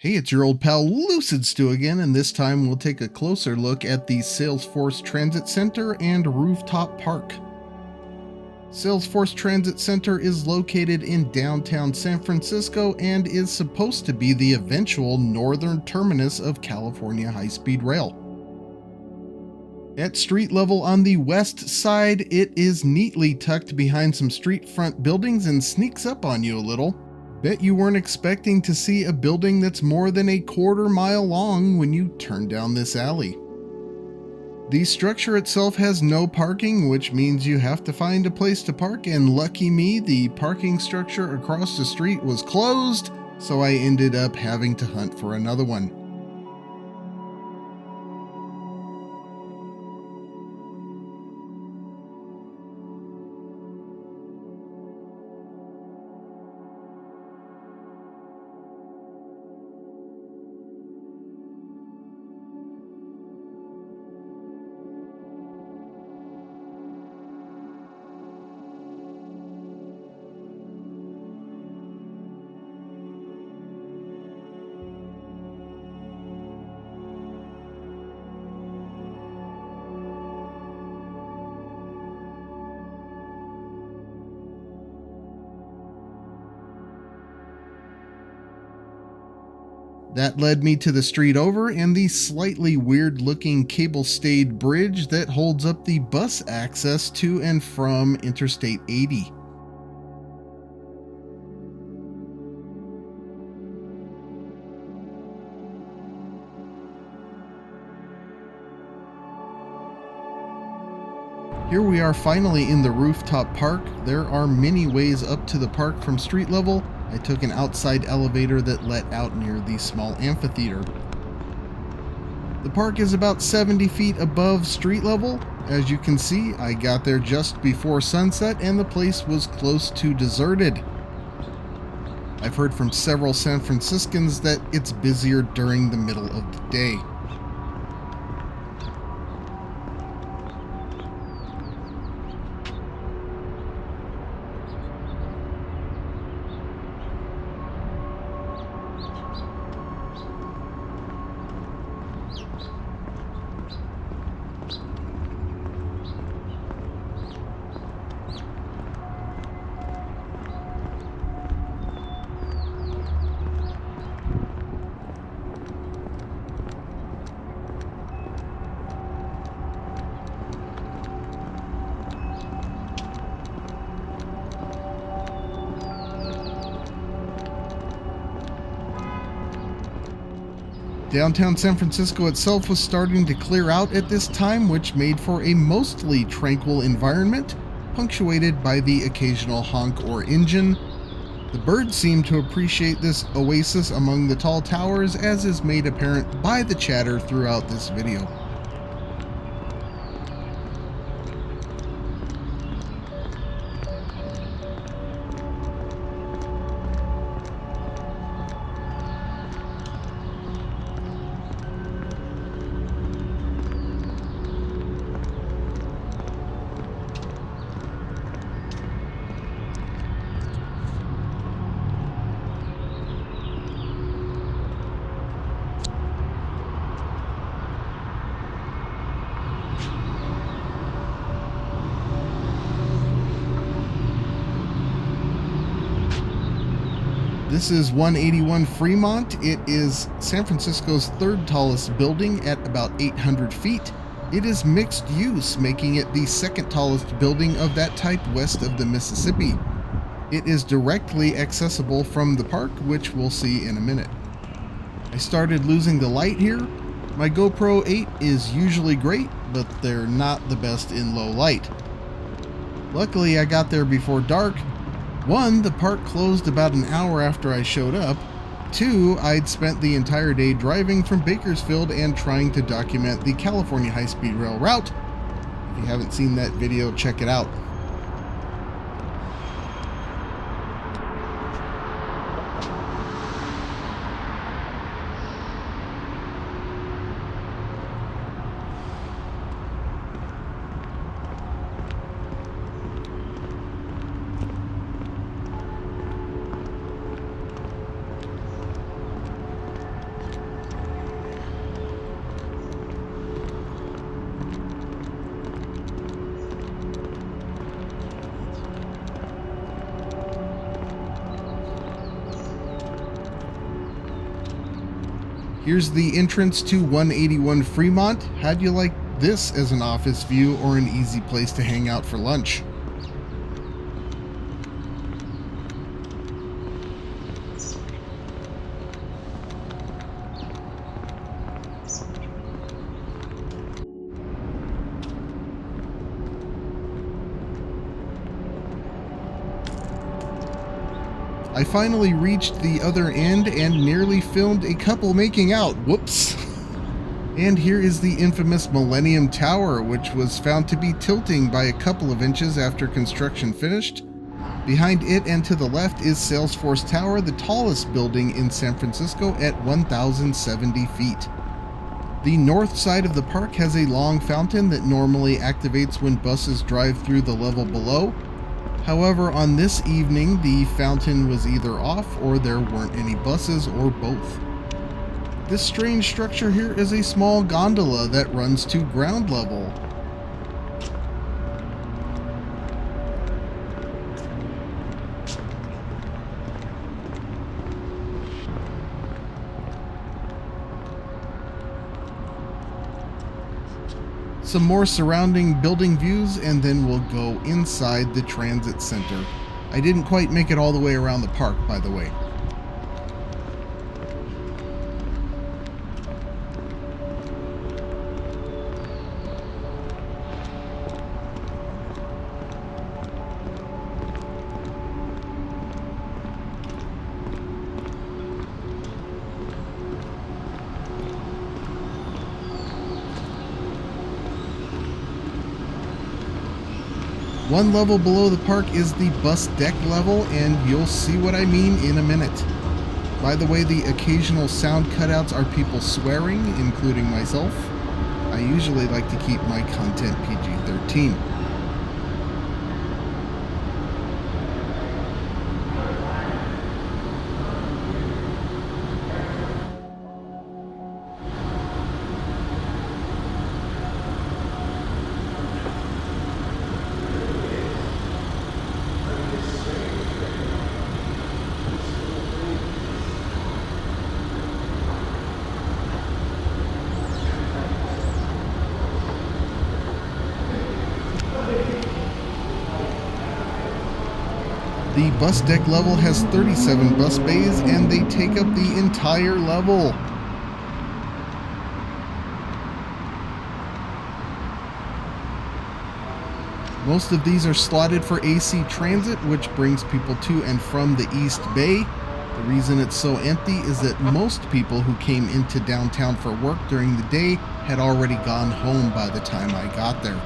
Hey, it's your old pal Lucid Stew again, and this time we'll take a closer look at the Salesforce Transit Center and Rooftop Park. Salesforce Transit Center is located in downtown San Francisco and is supposed to be the eventual northern terminus of California high-speed rail. At street level on the west side, it is neatly tucked behind some street front buildings and sneaks up on you a little. Bet you weren't expecting to see a building that's more than a quarter-mile long when you turn down this alley. The structure itself has no parking, which means you have to find a place to park, and lucky me, the parking structure across the street was closed, so I ended up having to hunt for another one. That led me to the street over and the slightly weird looking cable stayed bridge that holds up the bus access to and from Interstate 80. Here we are finally in the rooftop park. There are many ways up to the park from street level. I took an outside elevator that let out near the small amphitheater. The park is about 70 feet above street level. As you can see, I got there just before sunset and the place was close to deserted. I've heard from several San Franciscans that it's busier during the middle of the day. Downtown San Francisco itself was starting to clear out at this time, which made for a mostly tranquil environment, punctuated by the occasional honk or engine. The birds seem to appreciate this oasis among the tall towers, as is made apparent by the chatter throughout this video. This is 181 Fremont. It is San Francisco's third tallest building at about 800 feet. It is mixed use, making it the second tallest building of that type west of the Mississippi. It is directly accessible from the park, which we'll see in a minute. I started losing the light here. My GoPro 8 is usually great, but they're not the best in low light. Luckily, I got there before dark. 1, the park closed about an hour after I showed up. 2, I'd spent the entire day driving from Bakersfield and trying to document the California high-speed rail route. If you haven't seen that video, check it out. Here's the entrance to 181 Fremont. How'd you like this as an office view or an easy place to hang out for lunch? I finally reached the other end and nearly filmed a couple making out. Whoops. And here is the infamous Millennium Tower, which was found to be tilting by a couple of inches after construction finished. Behind it and to the left is Salesforce Tower, the tallest building in San Francisco at 1,070 feet. The north side of the park has a long fountain that normally activates when buses drive through the level below. However, on this evening, the fountain was either off or there weren't any buses or both. This strange structure here is a small gondola that runs to ground level. Some more surrounding building views, and then we'll go inside the transit center. I didn't quite make it all the way around the park, by the way. One level below the park is the bus deck level, and you'll see what I mean in a minute. By the way, the occasional sound cutouts are people swearing, including myself. I usually like to keep my content PG-13. The bus deck level has 37 bus bays, and they take up the entire level. Most of these are slotted for AC transit, which brings people to and from the East Bay. The reason it's so empty is that most people who came into downtown for work during the day had already gone home by the time I got there.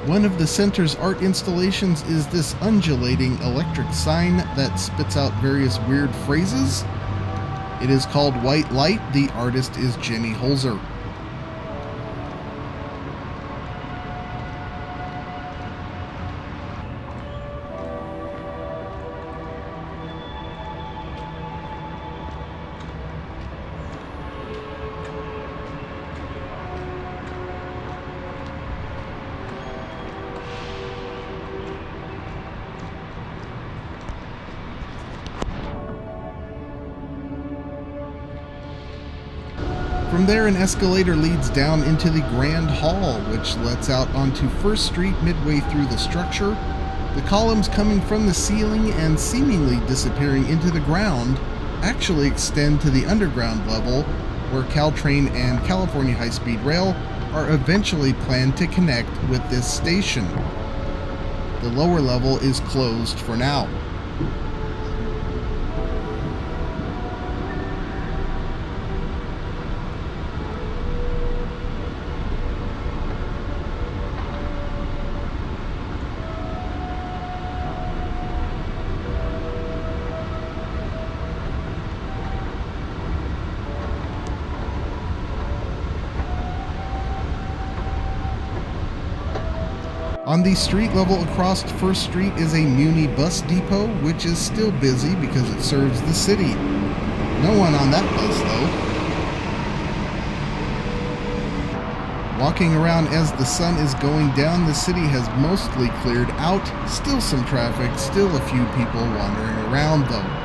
One of the center's art installations is this undulating electric sign that spits out various weird phrases. It is called White Light. The artist is Jenny Holzer. From there, an escalator leads down into the Grand Hall, which lets out onto First Street midway through the structure. The columns coming from the ceiling and seemingly disappearing into the ground actually extend to the underground level, where Caltrain and California High-Speed Rail are eventually planned to connect with this station. The lower level is closed for now. On the street level across First Street is a Muni bus depot, which is still busy because it serves the city. No one on that bus though. Walking around as the sun is going down, the city has mostly cleared out. Still some traffic, still a few people wandering around though.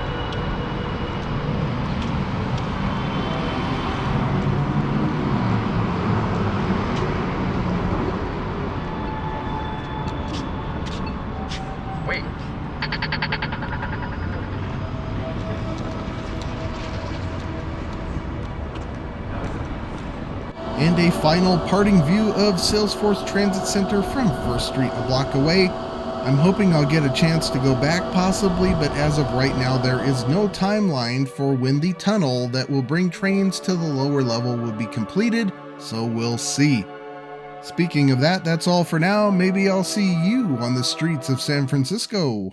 Wait. And a final parting view of Salesforce Transit Center from First Street a block away. I'm hoping I'll get a chance to go back possibly, but as of right now there is no timeline for when the tunnel that will bring trains to the lower level will be completed, so we'll see. Speaking of that, that's all for now. Maybe I'll see you on the streets of San Francisco.